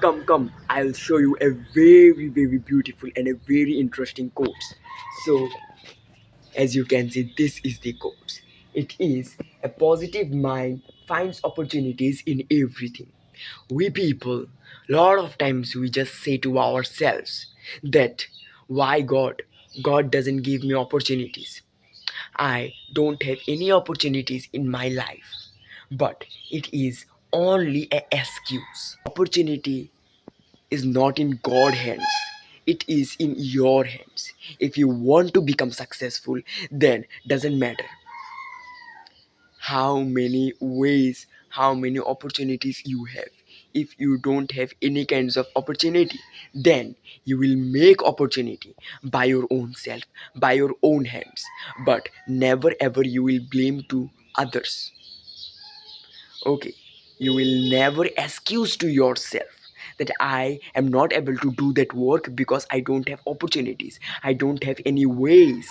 Come, I'll show you a very, very beautiful and a very interesting quote. So, as you can see, this is the quote. It is a positive mind finds opportunities in everything. We people, lot of times we just say to ourselves that why God doesn't give me opportunities. I don't have any opportunities in my life. But it is only a excuse. Opportunity is not in God's hands. It is in your hands. If you want to become successful, then doesn't matter how many ways, how many opportunities you have. If you don't have any kinds of opportunity, then you will make opportunity by your own self, by your own hands. But never ever you will blame to others. Okay, you will never excuse to yourself that I am not able to do that work because I don't have opportunities, I don't have any ways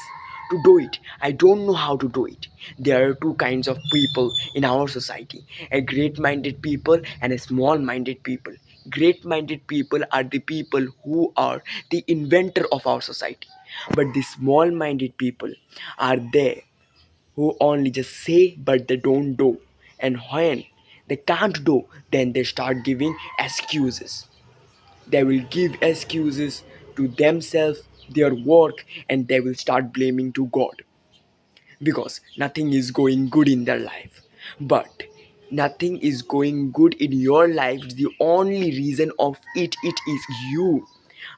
to do it, I don't know how to do it. There are two kinds of people in our society, a great minded people and a small minded people. Great minded people are the people who are the inventor of our society, but the small minded people are there who only just say but they don't do. And when they can't do, then they start giving excuses. They will give excuses to themselves, their work, and they will start blaming to God because nothing is going good in their life. But nothing is going good in your life. The only reason of it is you.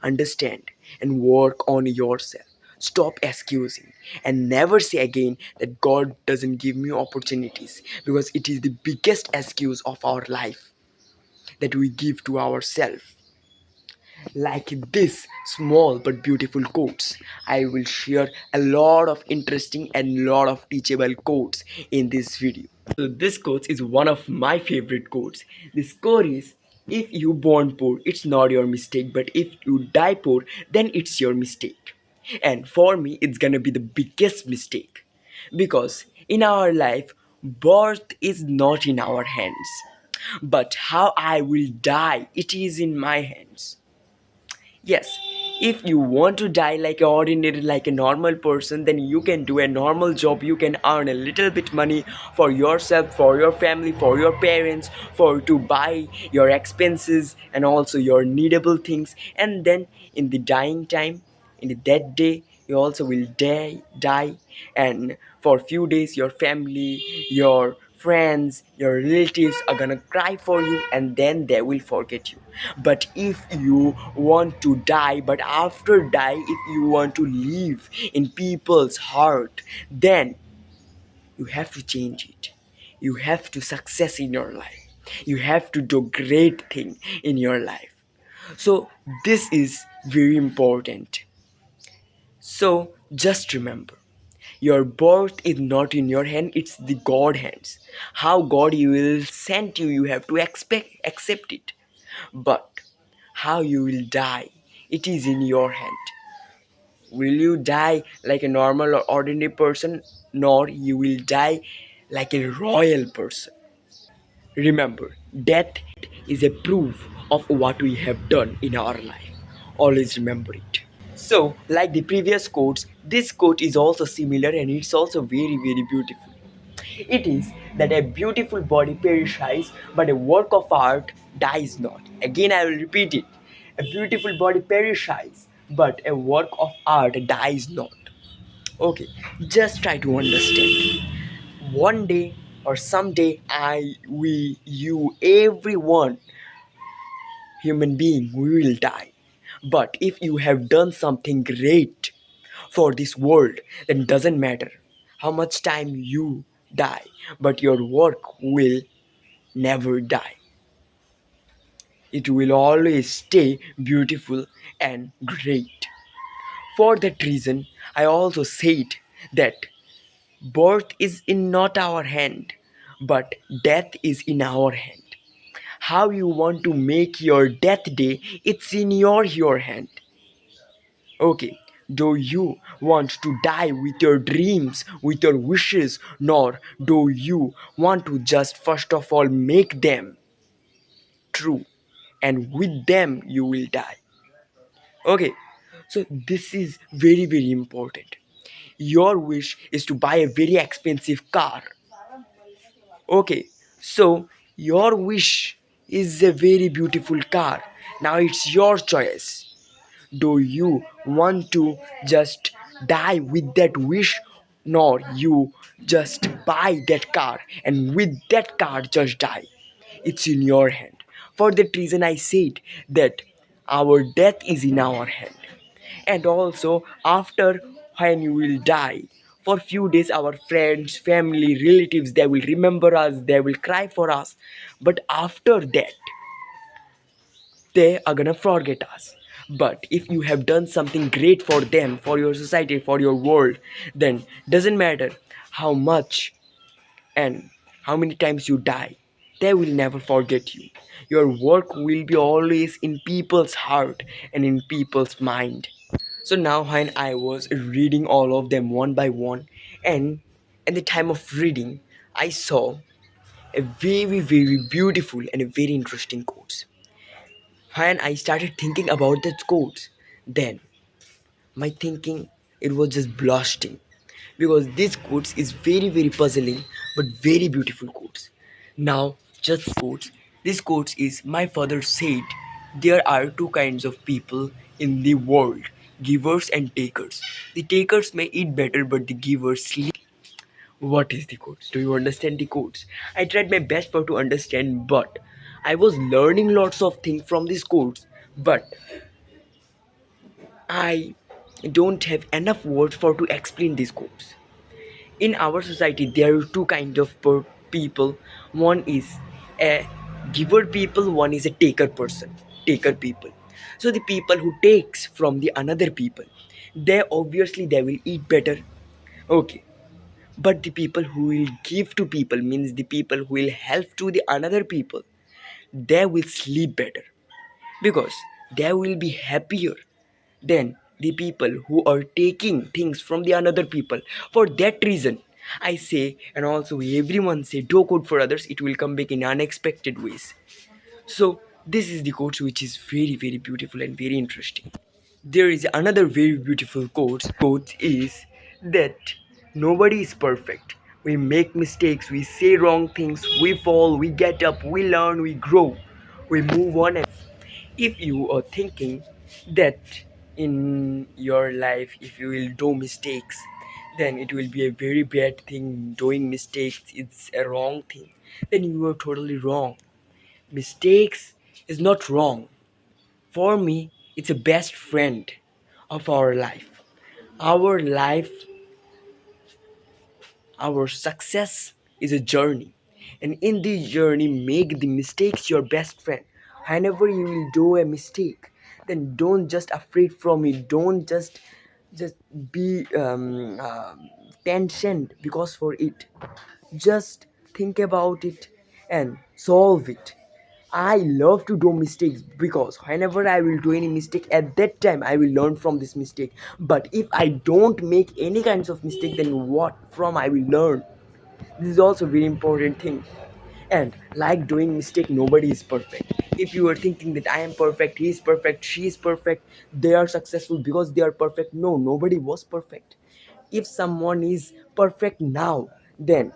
Understand and work on yourself. Stop excusing and never say again that God doesn't give me opportunities, because it is the biggest excuse of our life that we give to ourselves. Like this small but beautiful quotes, I will share a lot of interesting and lot of teachable quotes in this video. So this quote is one of my favorite quotes. This quote is, if you born poor it's not your mistake, but if you die poor then it's your mistake. And for me it's gonna be the biggest mistake, because in our life birth is not in our hands, but how I will die it is in my hands. Yes, if you want to die like an ordinary, like a normal person, then you can do a normal job. You can earn a little bit money for yourself, for your family, for your parents, for to buy your expenses and also your needable things. And then in the dying time, in the dead day, you also will die, and for a few days your family, your friends, your relatives are gonna cry for you and then they will forget you. But if you want to die, but after die if you want to live in people's heart, then you have to change it. You have to success in your life, you have to do great thing in your life. So this is very important. So just remember, your birth is not in your hand, it's the God hands. How God you will send you have to accept it. But how you will die, it is in your hand. Will you die like a normal or ordinary person, nor you will die like a royal person. Remember, death is a proof of what we have done in our life. Always remember it. So, like the previous quotes, this quote is also similar and it's also very, very beautiful. It is that a beautiful body perishes, but a work of art dies not. Again, I will repeat it. A beautiful body perishes, but a work of art dies not. Okay, just try to understand. One day or someday, I, we, you, everyone, human being, we will die. But if you have done something great for this world, then doesn't matter how much time you die, but your work will never die. It will always stay beautiful and great. For that reason, I also said that birth is in not our hand, but death is in our hand. How you want to make your death day, it's in your hand. Okay, do you want to die with your dreams, with your wishes, nor do you want to just first of all make them true? and with them you will die. Okay, so this is very, very important. Your wish is to buy a very expensive car. Okay, so your wish is a very beautiful car. Now it's your choice. Do you want to just die with that wish, nor you just buy that car and with that car just die? It's in your hand. For that reason I said that our death is in our hand. And also, after, when you will die, for few days our friends, family, relatives, they will remember us, they will cry for us, but after that they are gonna forget us. But if you have done something great for them, for your society, for your world, then doesn't matter how much and how many times you die, they will never forget you. Your work will be always in people's heart and in people's mind. So now when I was reading all of them one by one, and at the time of reading, I saw a very, very beautiful and a very interesting quotes. When I started thinking about that quotes, then my thinking, it was just blasting, because this quotes is very, very puzzling but very beautiful quotes. Now just quotes. This quotes is, my father said there are two kinds of people in the world, givers and takers. The takers may eat better but the givers sleep. What is the quotes? Do you understand the quotes? I tried my best for to understand, but I was learning lots of things from these quotes, but I don't have enough words for to explain these quotes. In our society, there are two kinds of people. One is a giver people, one is a taker person, taker people. So the people who takes from the another people, they obviously they will eat better. Okay, but the people who will give to people, means the people who will help to the another people, they will sleep better, because they will be happier than the people who are taking things from the another people. For that reason I say, and also everyone say, do good for others, it will come back in unexpected ways. So this is the quote which is very, very beautiful and very interesting. There is another very beautiful quote is that nobody is perfect. We make mistakes, we say wrong things, we fall, we get up, we learn, we grow, we move on. If you are thinking that in your life, if you will do mistakes, then it will be a very bad thing, doing mistakes it's a wrong thing, then you are totally wrong. Mistakes is not wrong. For me, it's a best friend of our life. Our life, our success is a journey. And in this journey, make the mistakes your best friend. Whenever you will do a mistake, then don't just afraid from it. Don't just be tensioned because for it. Just think about it and solve it. I love to do mistakes, because whenever I will do any mistake, at that time I will learn from this mistake. But if I don't make any kinds of mistake, then what from I will learn? This is also a very important thing. And like doing mistake, nobody is perfect. If you are thinking that I am perfect, he is perfect, she is perfect, they are successful because they are perfect, no, nobody was perfect. If someone is perfect now, then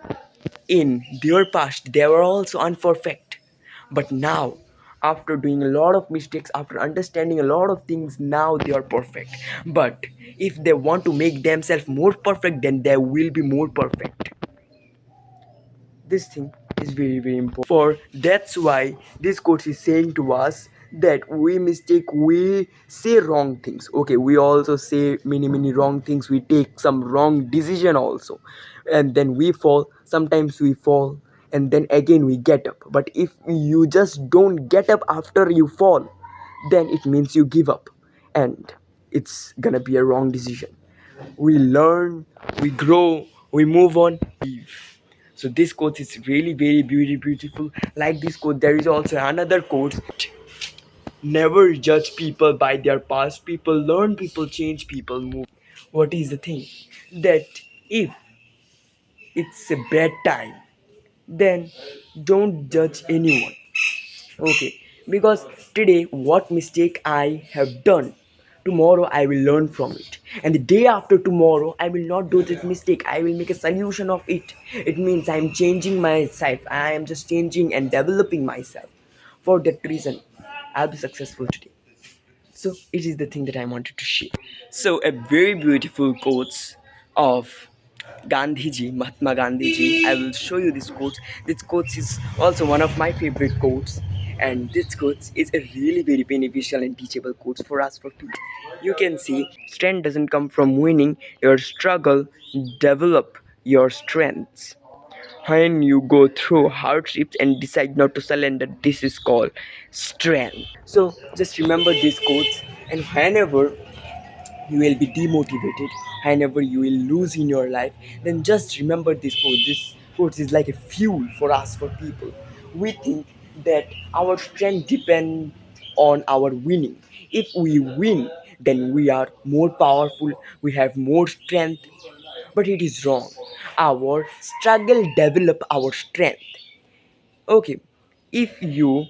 in their past they were also unperfect. But now, after doing a lot of mistakes, after understanding a lot of things, now they are perfect. But if they want to make themselves more perfect, then they will be more perfect. This thing is very, very important. For that's why this quote is saying to us that we say wrong things. Okay, we also say many, many wrong things, we take some wrong decision also, and then we fall. Sometimes we fall and then again we get up. But if you just don't get up after you fall, then it means you give up, and it's gonna be a wrong decision. We learn, we grow, we move on. So this quote is really very, very beautiful. Like this quote, there is also another quote: never judge people by their past. People learn, people change, people move. What is the thing? That if it's a bad time, then don't judge anyone. Okay, because today what mistake I have done, tomorrow I will learn from it, and the day after tomorrow I will not do that mistake. I will make a solution of it. It means I am changing myself. I am just changing and developing myself. For that reason I'll be successful today. So it is the thing that I wanted to share. So a very beautiful quotes of Gandhiji, Mahatma Gandhiji. I will show you this quote. This quote is also one of my favorite quotes, and this quote is a really very beneficial and teachable quote for us for people. You can see, strength doesn't come from winning. Your struggle develop your strengths. When you go through hardships and decide not to surrender, this is called strength. So just remember these quotes, and whenever you will be demotivated, whenever you will lose in your life, then just remember this quote. This quote is like a fuel for us, for people. We think that our strength depends on our winning. If we win, then we are more powerful, we have more strength, but it is wrong. Our struggle develop our strength. Okay, if you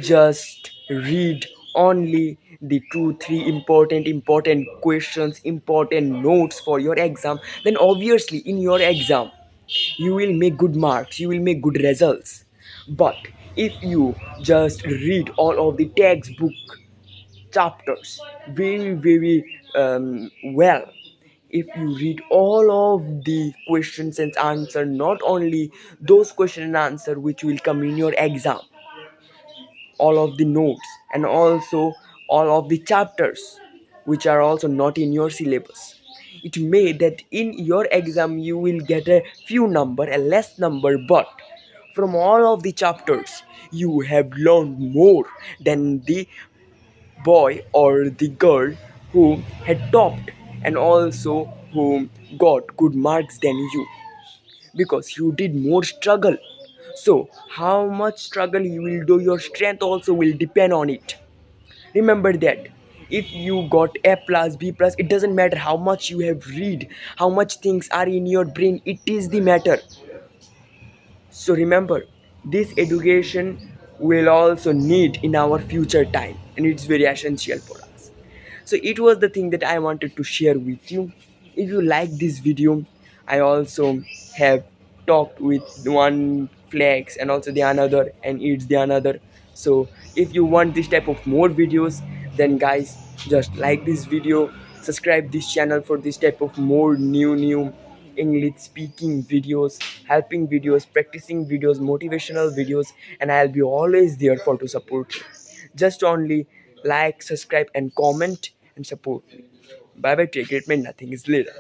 just read only the two three important questions, important notes for your exam, then obviously in your exam you will make good marks, you will make good results. But if you just read all of the textbook chapters very well, if you read all of the questions and answer, not only those question and answer which will come in your exam, all of the notes and also all of the chapters which are also not in your syllabus, it may that in your exam you will get a few number, a less number, but from all of the chapters you have learned more than the boy or the girl who had topped and also who got good marks than you, because you did more struggle. So how much struggle you will do, your strength also will depend on it. Remember that. If you got A plus, B plus, it doesn't matter how much you have read, how much things are in your brain, it is the matter. So remember, this education will also need in our future time, and it's very essential for us. So it was the thing that I wanted to share with you. If you like this video, I also have talked with one flex and also the another, and it's the another. So if you want this type of more videos, then guys, just like this video, subscribe this channel for this type of more new English speaking videos, helping videos, practicing videos, motivational videos, and I'll be always there for to support you. Just only like, subscribe, and comment and support me. Bye bye, take it, man. Nothing is later.